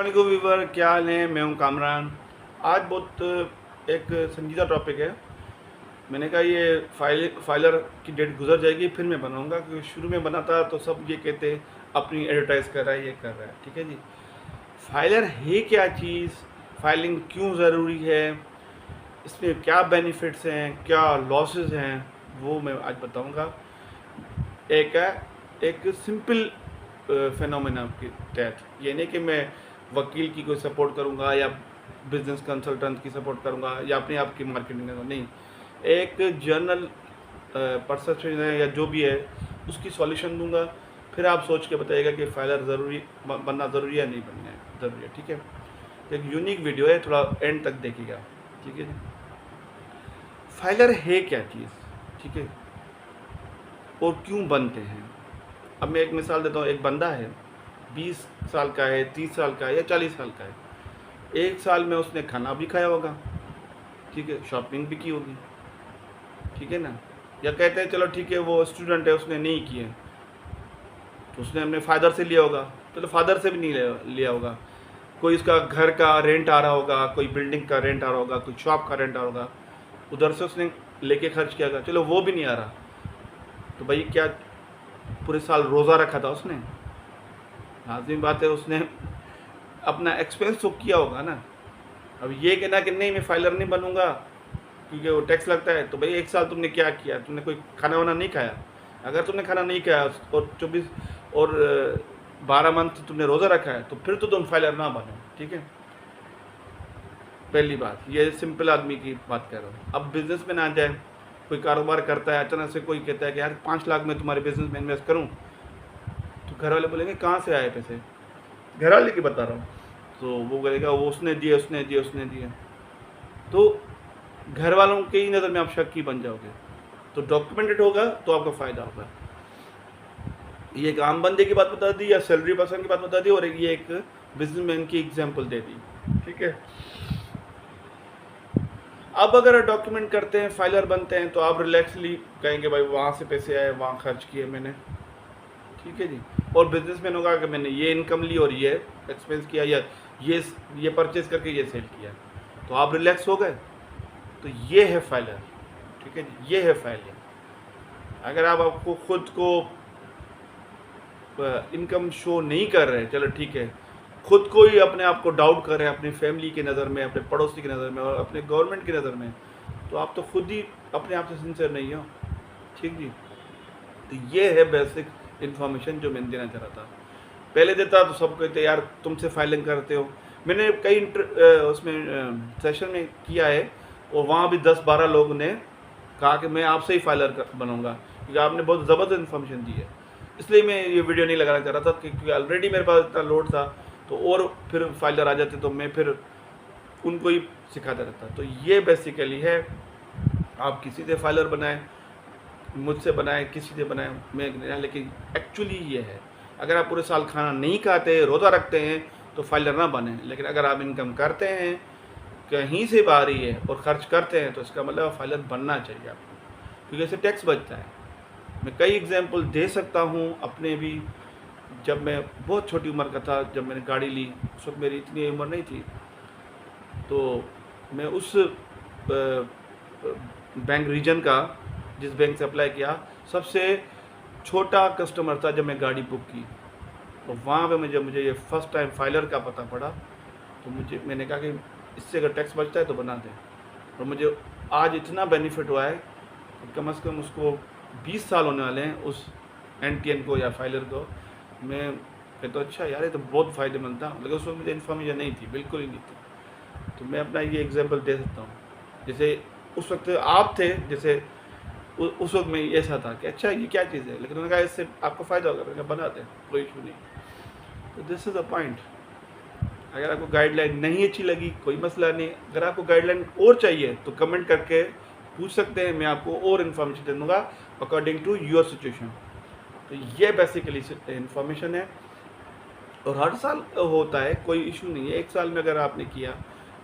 वालेकुम व्यूवर, क्या हाल है। मैं हूं कामरान। आज बहुत एक संजीदा टॉपिक है। मैंने कहा ये फाइलर की डेट गुजर जाएगी फिर मैं बनाऊंगा, क्योंकि शुरू में बनाता तो सब ये कहते अपनी एडवर्टाइज कर रहा है, ये कर रहा है। ठीक है जी। फाइलर है क्या चीज़, फाइलिंग क्यों ज़रूरी है, इसमें क्या बेनिफिट्स हैं, क्या लॉसेस हैं, वो मैं आज बताऊंगा। एक है एक सिंपल फिनोमेना के तहत। ये नहीं कि मैं वकील की कोई सपोर्ट करूंगा या बिजनेस कंसल्टेंट की सपोर्ट करूंगा या अपने आप की मार्केटिंग करूँगा, नहीं। एक जर्नल परसेप्शन है या जो भी है उसकी सॉल्यूशन दूंगा। फिर आप सोच के बताइएगा कि फाइलर ज़रूरी बनना ज़रूरी है, नहीं बनना है ज़रूरी है। ठीक है। तो एक यूनिक वीडियो है, थोड़ा एंड तक देखिएगा। ठीक है जी। फाइलर है क्या चीज़, ठीक है, और क्यों बनते हैं। अब मैं एक मिसाल देता हूँ। एक बंदा है, 20 साल का है, 30 साल का है या 40 साल का है। एक साल में उसने खाना भी खाया होगा, ठीक है, शॉपिंग भी की होगी, ठीक है ना। या कहते हैं चलो ठीक है, वो स्टूडेंट है, उसने नहीं किए तो उसने अपने फादर से लिया होगा, चलो फादर से भी नहीं लिया होगा। कोई उसका घर का रेंट आ रहा होगा, कोई बिल्डिंग का रेंट आ रहा होगा, कोई शॉप का रेंट आ रहा होगा, उधर से उसने लेके खर्च किया होगा, चलो वो भी नहीं आ रहा। तो भाई क्या पूरे साल रोज़ा रखा था उसने? लाज़िम बात है उसने अपना एक्सपेंस तो किया होगा ना। अब ये कहना कि नहीं मैं फाइलर नहीं बनूंगा क्योंकि वो टैक्स लगता है, तो भाई एक साल तुमने क्या किया? तुमने कोई खाना वाना नहीं खाया। अगर तुमने खाना नहीं खाया और 24 और 12 मंथ तुमने रोज़ा रखा है तो फिर तो तुम फाइलर ना बनो। ठीक है, पहली बात। ये सिंपल आदमी की बात कर रहा हूँ। अब बिजनेस में ना जाए, कोई कारोबार करता है, अचानक से कोई कहता है कि यार 5 लाख में तुम्हारे बिजनेस में इन्वेस्ट करूँ, तो घर वाले बोलेंगे कहाँ से आए पैसे? घर वाले की बता रहा हूँ। तो वो कहेगा वो उसने दिए, उसने दिए, उसने दिए। तो घर वालों के ही नज़र में आप शक की बन जाओगे। तो डॉक्यूमेंटेड होगा तो आपका फ़ायदा होगा। ये एक आम बंदे की बात बता दी या सैलरी पर्सन की बात बता दी, और ये एक बिजनेसमैन की एग्जांपल दे दी। ठीक है। अब अगर डॉक्यूमेंट करते हैं, फाइलर बनते हैं, तो आप रिलैक्सली कहेंगे भाई वहाँ से पैसे आए, वहाँ खर्च किए मैंने। ठीक है जी। और बिजनेसमैन होगा कि मैंने ये इनकम ली और ये एक्सपेंस किया, या ये परचेज करके ये सेल किया, तो आप रिलैक्स हो गए। तो ये है फाइलर। ठीक है जी, ये है फाइलर। अगर आप आपको खुद को इनकम शो नहीं कर रहे, चलो ठीक है, खुद को ही अपने आप को डाउट कर रहे हैं अपनी फैमिली की नज़र में, अपने पड़ोसी की नज़र में और अपने गवर्नमेंट की नज़र में, तो आप तो खुद ही अपने आप से सिंसियर नहीं हो। ठीक जी। तो ये है बेसिक इन्फॉर्मेशन जो मैं देना चाह रहा था। पहले देता तो सब कहते यार तुमसे फाइलिंग करते हो। मैंने कई उसमें सेशन में किया है, और वहाँ भी 10-12 लोगों ने कहा कि मैं आपसे ही फाइलर बनूंगा, क्योंकि आपने बहुत ज़बरदस्त इन्फॉर्मेशन दी है। इसलिए मैं ये वीडियो नहीं लगाना चाह रहा था, क्योंकि ऑलरेडी मेरे पास इतना लोड था, तो और फिर फाइलर आ जाते तो मैं फिर उनको ही सिखाता रहता। तो ये बेसिकली है, आप किसी से फाइलर बनाएं, मुझसे बनाएं, किसी से बनाएं, मैं, लेकिन एक्चुअली ये है, अगर आप पूरे साल खाना नहीं खाते, रोज़ा रखते हैं, तो फाइलर ना बने। लेकिन अगर आप इनकम करते हैं, कहीं से आ रही है और खर्च करते हैं, तो इसका मतलब फाइलर बनना चाहिए आपको, क्योंकि इससे टैक्स बचता है। मैं कई एग्जांपल दे सकता हूँ अपने भी। जब मैं बहुत छोटी उम्र का था, जब मैंने गाड़ी ली, उस वक्त मेरी इतनी उम्र नहीं थी, तो मैं उस बैंक रीजन का, जिस बैंक से अप्लाई किया, सबसे छोटा कस्टमर था जब मैं गाड़ी बुक की। तो वहाँ पे मुझे ये फर्स्ट टाइम फाइलर का पता पड़ा, तो मैंने कहा कि इससे अगर टैक्स बचता है तो बना दें। और मुझे आज इतना बेनिफिट हुआ है कि कम से कम उसको 20 साल होने वाले हैं उस एनटीएन को या फाइलर को। मैं कहता हूँ अच्छा यार ये तो बहुत फ़ायदेमंद था, लेकिन उस वक्त मुझे इन्फॉर्मेशन नहीं थी, बिल्कुल ही नहीं थी। तो मैं अपना ये एग्जांपल दे सकता हूँ। जैसे उस वक्त आप थे, जैसे उस वक्त में ऐसा था कि अच्छा ये क्या चीज़ है, लेकिन उन्होंने कहा इससे आपको फ़ायदा होगा, मैंने कहा बना दें, कोई इशू नहीं। तो दिस इज़ द पॉइंट। अगर आपको गाइडलाइन नहीं अच्छी लगी, कोई मसला नहीं। अगर आपको गाइडलाइन और चाहिए तो कमेंट करके पूछ सकते हैं, मैं आपको और इन्फॉर्मेशन दे दूँगा अकॉर्डिंग टू योर सिचुएशन। तो ये बेसिकली इन्फॉर्मेशन है, और हर साल होता है, कोई इशू नहीं है। एक साल में अगर आपने किया,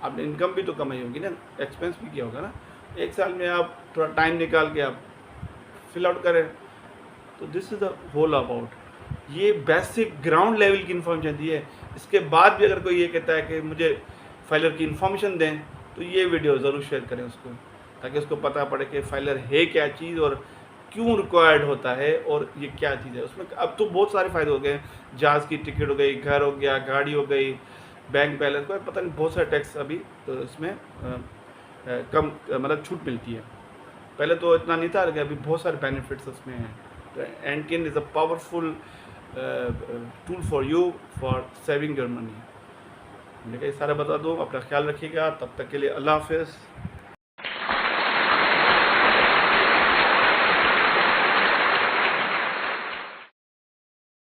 आपने इनकम भी तो कमाई होगी ना, एक्सपेंस भी किया होगा ना। एक साल में आप थोड़ा टाइम निकाल के आप फिल आउट करें। तो this is the whole about. ये बेसिक ग्राउंड लेवल की इन्फॉर्मेशन दी है। इसके बाद भी अगर कोई ये कहता है कि मुझे फाइलर की इन्फॉर्मेशन दें, तो ये वीडियो ज़रूर शेयर करें उसको, ताकि उसको पता पड़े कि फाइलर है क्या चीज़ और क्यों रिक्वायर्ड होता है और ये क्या चीज़ है। उसमें अब तो बहुत सारे फ़ायदे हो गए, जहाज़ की टिकट हो गई, घर हो गया, गाड़ी हो गई, बैंक बैलेंस को पता नहीं बहुत सारे टैक्स अभी तो इसमें कम मतलब छूट मिलती है। पहले तो इतना नहीं था, लेकिन अभी बहुत सारे बेनिफिट्स उसमें हैं। तो एंडकिन is a powerful tool for you for saving your money. मैंने कहा ये सारा बता दूँ, अपना ख्याल रखिएगा। तब तक के लिए अल्लाह हाफ़िज़।